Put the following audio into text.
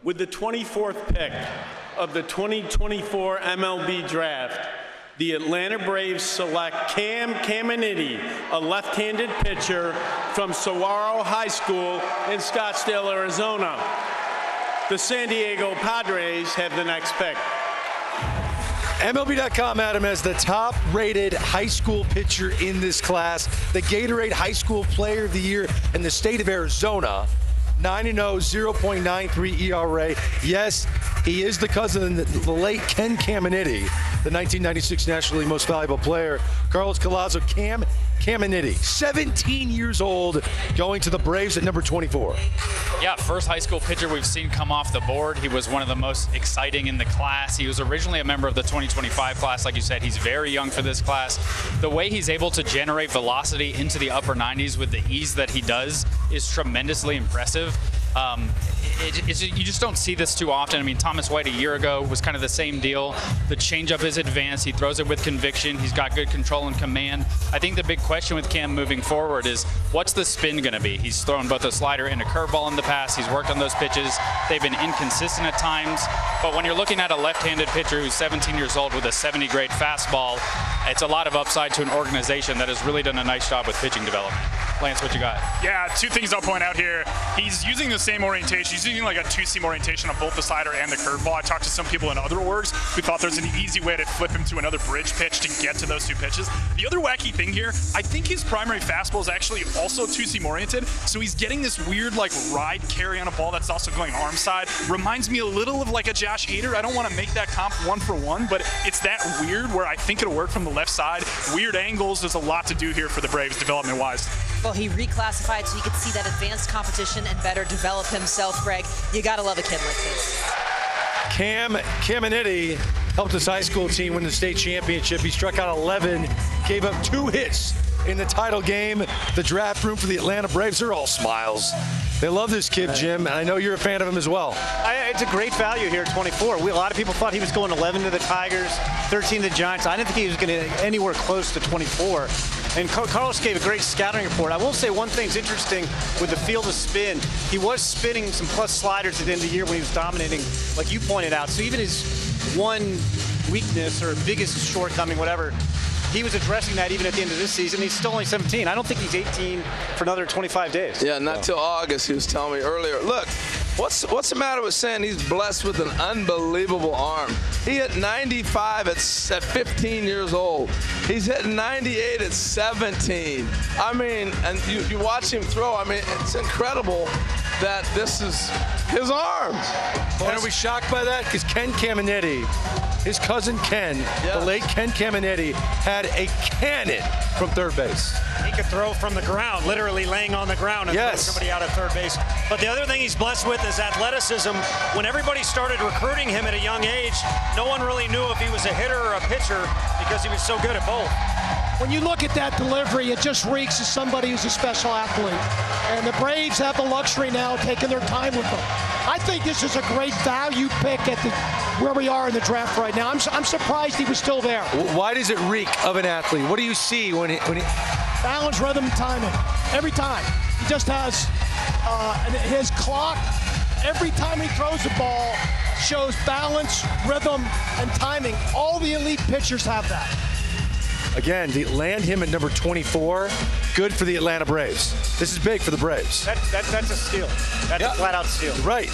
With the 24th pick of the 2024 MLB Draft, the Atlanta Braves select Caminiti, a left-handed pitcher from Saguaro High School in Scottsdale, Arizona. The San Diego Padres have the next pick. MLB.com, Adam, as the top-rated high school pitcher in this class, the Gatorade High School Player of the Year in the state of Arizona. 9-0, 0.93 ERA. Yes, he is the cousin of the late Ken Caminiti, the 1996 National League Most Valuable Player. Carlos Collazo, Caminiti, 17 years old, going to the Braves at number 24. Yeah, first high school pitcher we've seen come off the board. He was one of the most exciting in the class. He was originally a member of the 2025 class. Like you said, he's very young for this class. The way he's able to generate velocity into the upper 90s with the ease that he does is tremendously impressive. You just don't see this too often. I mean, Thomas White a year ago was kind of the same deal. The changeup is advanced. He throws it with conviction. He's got good control and command. I think the big question with Cam moving forward is, what's the spin going to be? He's thrown both a slider and a curveball in the past. He's worked on those pitches. They've been inconsistent at times. But when you're looking at a left-handed pitcher who's 17 years old with a 70-grade fastball, it's a lot of upside to an organization that has really done a nice job with pitching development. Lance, what you got? Yeah, two things I'll point out here. He's using the same orientation. He's using like a two-seam orientation on both the slider and the curveball. I talked to some people in other orgs who thought there's an easy way to flip him to another bridge pitch to get to those two pitches. The other wacky thing here, I think his primary fastball is actually also two-seam oriented, so he's getting this weird like ride carry on a ball that's also going arm side. Reminds me a little of like a Josh Hader. I don't want to make that comp one for one, but it's that weird where I think it'll work from the left side. Weird angles. There's a lot to do here for the Braves development-wise. Well, he reclassified so he could see that advanced competition and better develop himself, Greg. You got to love a kid like this. Caminiti helped his high school team win the state championship. He struck out 11, gave up 2 hits in the title game. The draft room for the Atlanta Braves, they're all smiles. They love this kid, Jim, and I know you're a fan of him as well. It's a great value here at 24. A lot of people thought he was going 11 to the Tigers, 13 to the Giants. I didn't think he was going to anywhere close to 24. And Carlos gave a great scouting report. I will say one thing's interesting with the field of spin. He was spinning some plus sliders at the end of the year when he was dominating, like you pointed out. So even his one weakness or biggest shortcoming, whatever, he was addressing that even at the end of this season. He's still only 17. I don't think he's 18 for another 25 days. Yeah, not till August, he was telling me earlier. Look, what's the matter with saying he's blessed with an unbelievable arm? He hit 95 at 15 years old. He's hit 98 at 17. I mean, and you watch him throw. I mean, it's incredible that this is his arm. And are we shocked by that? Because Ken Caminiti, his cousin Ken, the late Ken Caminiti, had a cannon from third base. He could throw from the ground, literally laying on the ground and throw somebody out at third base. But the other thing he's blessed with is athleticism. When everybody started recruiting him at a young age, no one really knew if he was a hitter or a pitcher because he was so good at both. When you look at that delivery, it just reeks of somebody who's a special athlete. And the Braves have the luxury now of taking their time with him. I think this is a great value pick at where we are in the draft right now. I'm surprised he was still there. Why does it reek of an athlete? What do you see when he... Balance, rhythm, and timing. Every time. He just has his clock. Every time he throws the ball, shows balance, rhythm, and timing. All the elite pitchers have that. Again, to land him at number 24, good for the Atlanta Braves. This is big for the Braves. That's a steal. That's a flat-out steal. Right.